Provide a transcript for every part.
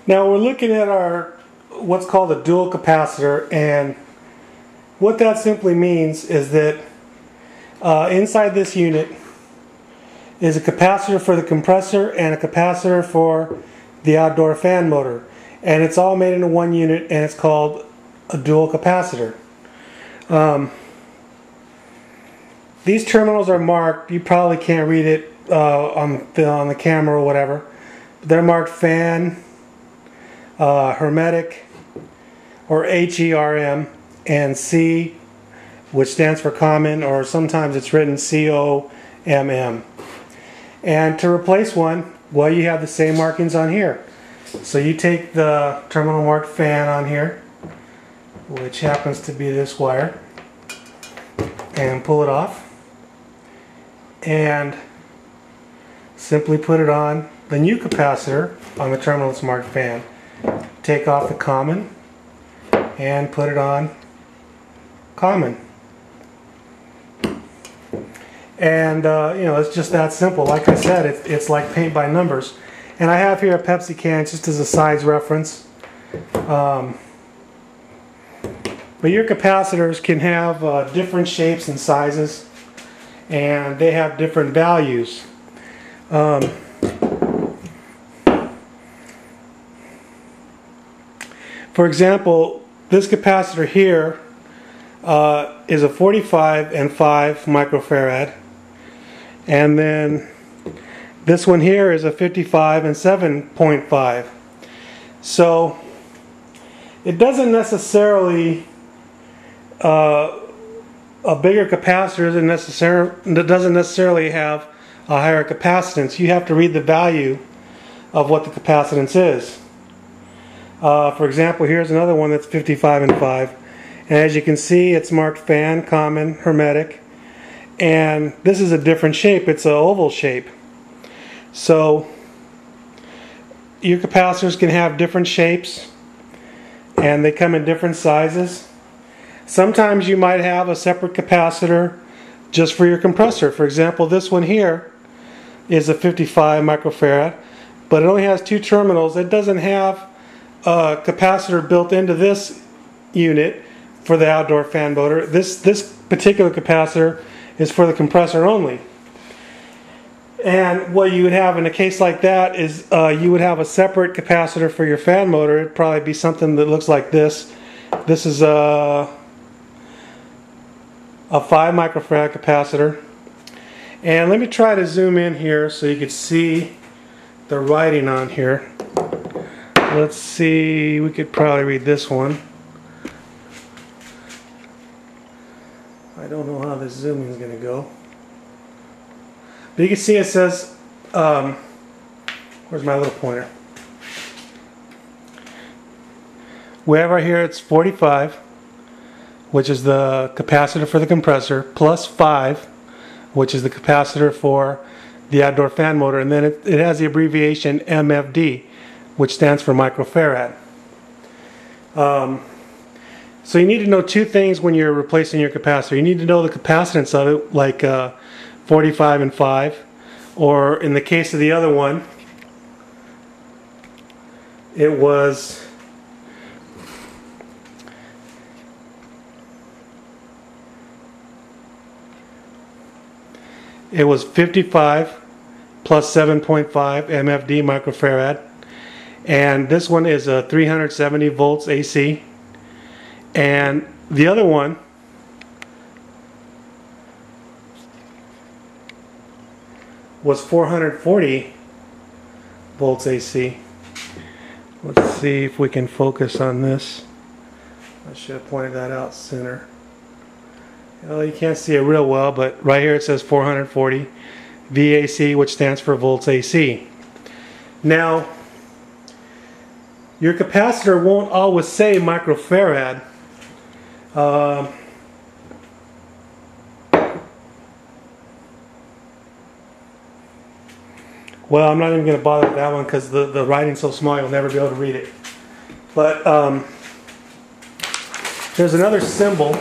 Now we're looking at our what's called a dual capacitor, and what that simply means is that inside this unit is a capacitor for the compressor and a capacitor for the outdoor fan motor, and it's all made into one unit, and it's called a dual capacitor. These terminals are marked. You probably can't read it on the camera or whatever. They're marked fan, hermetic, or HERM, and C, which stands for common, or sometimes it's written COMM. And to replace one, well, you have the same markings on here. So you take the terminal marked fan on here, which happens to be this wire, and pull it off, and simply put it on the new capacitor on the terminal that's marked fan. Take off the common and put it on common. And you know, it's just that simple. Like I said, it's like paint by numbers. And I have here a Pepsi can just as a size reference. But your capacitors can have different shapes and sizes, and they have different values. For example, this capacitor here is a 45 and 5 microfarad, and then this one here is a 55 and 7.5. So it doesn't necessarily a bigger capacitor doesn't necessarily have a higher capacitance. You have to read the value of what the capacitance is. For example, here's another one that's 55 and 5, and as you can see, it's marked fan, common, hermetic, and this is a different shape. It's an oval shape. So your capacitors can have different shapes, and they come in different sizes. Sometimes you might have a separate capacitor just for your compressor. For example, this one here is a 55 microfarad, but it only has 2 terminals. It doesn't have a capacitor built into this unit for the outdoor fan motor. This particular capacitor is for the compressor only. And what you would have in a case like that is you would have a separate capacitor for your fan motor. It'd probably be something that looks like this. This is a 5 microfarad capacitor. And let me try to zoom in here so you can see the writing on here. Let's see, we could probably read this one. I don't know how this zooming is going to go. But you can see it says, where's my little pointer? We have right here, it's 45, which is the capacitor for the compressor, plus 5, which is the capacitor for the outdoor fan motor, and then it has the abbreviation MFD, which stands for microfarad. So you need to know 2 things when you're replacing your capacitor. You need to know the capacitance of it, like 45 and 5, or in the case of the other one, it was It was 55 plus 7.5 MFD microfarad, and this one is a 370 volts AC, and the other one was 440 volts AC. Let's see if we can focus on this. I should have pointed that out sooner. Well, you can't see it real well, but right here it says 440 VAC, which stands for volts AC. Now, your capacitor won't always say microfarad. Well, I'm not even going to bother with that one because the writing's so small you'll never be able to read it. But there's another symbol,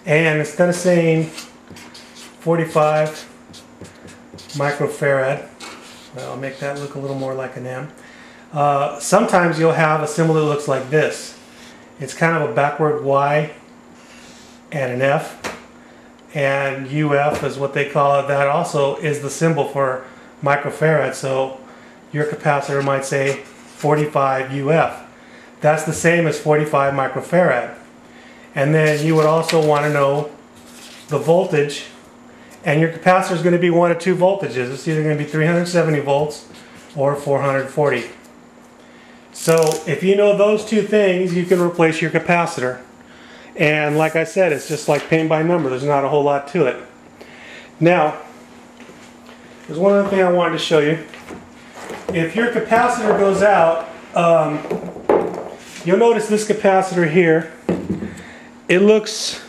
and instead of saying 45 microfarad, Well, I'll make that look a little more like an M. Sometimes you'll have a symbol that looks like this. It's kind of a backward Y and an F, and UF is what they call it. That also is the symbol for microfarad, so your capacitor might say 45 UF. That's the same as 45 microfarad. And then you would also want to know the voltage, and your capacitor is going to be one of two voltages. It's either going to be 370 volts or 440. So if you know those two things, you can replace your capacitor. And like I said, it's just like paint by number. There's not a whole lot to it. Now, there's one other thing I wanted to show you. If your capacitor goes out, you'll notice this capacitor here, it looks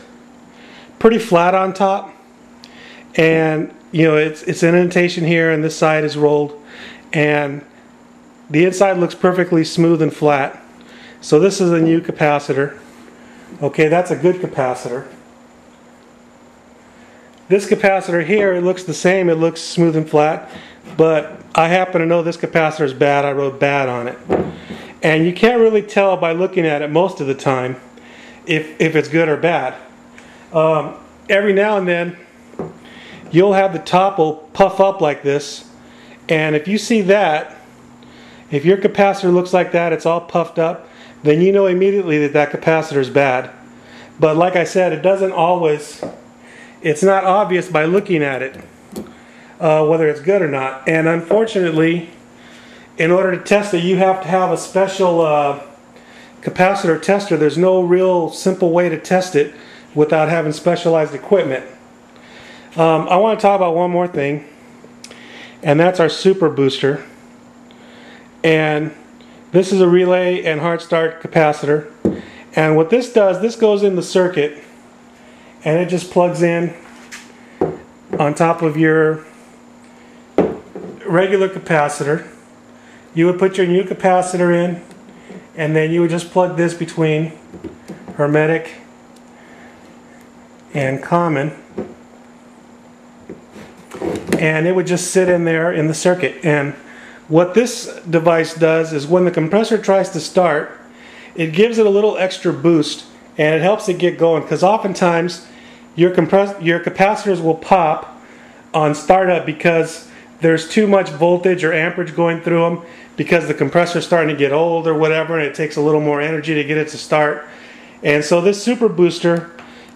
pretty flat on top, and you know it's an indentation here, and this side is rolled, and the inside looks perfectly smooth and flat. So this is a new capacitor. Okay, that's a good capacitor. This capacitor here, it looks the same, it looks smooth and flat, but I happen to know this capacitor is bad. I wrote bad on it. And you can't really tell by looking at it most of the time if it's good or bad. Every now and then you'll have the top will puff up like this, and if you see that, if your capacitor looks like that, it's all puffed up, then you know immediately that that capacitor is bad. But like I said, it doesn't always, it's not obvious by looking at it whether it's good or not. And unfortunately, in order to test it, you have to have a special capacitor tester. There's no real simple way to test it without having specialized equipment. I want to talk about one more thing, and that's our super booster. And this is a relay and hard start capacitor, and what this does, this goes in the circuit and it just plugs in on top of your regular capacitor. You would put your new capacitor in, and then you would just plug this between hermetic and common, and it would just sit in there in the circuit. And what this device does is when the compressor tries to start, it gives it a little extra boost, and it helps it get going, because oftentimes your capacitors will pop on startup because there's too much voltage or amperage going through them, because the compressor is starting to get old or whatever, and it takes a little more energy to get it to start. And so this super booster,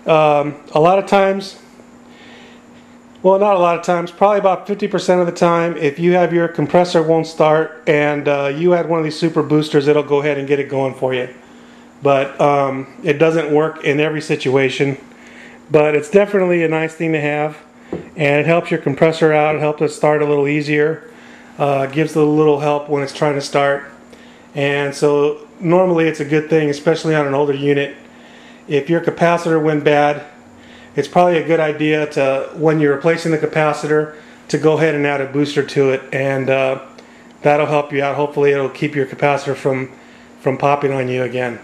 a lot of times, well, not a lot of times, probably about 50% of the time, if you have your compressor won't start and you had one of these super boosters, it'll go ahead and get it going for you. But it doesn't work in every situation. But it's definitely a nice thing to have, and it helps your compressor out. It helps it start a little easier. Gives it a little help when it's trying to start. And so normally it's a good thing, especially on an older unit. If your capacitor went bad, it's probably a good idea to, when you're replacing the capacitor, to go ahead and add a booster to it, and that'll help you out. Hopefully it'll keep your capacitor from popping on you again.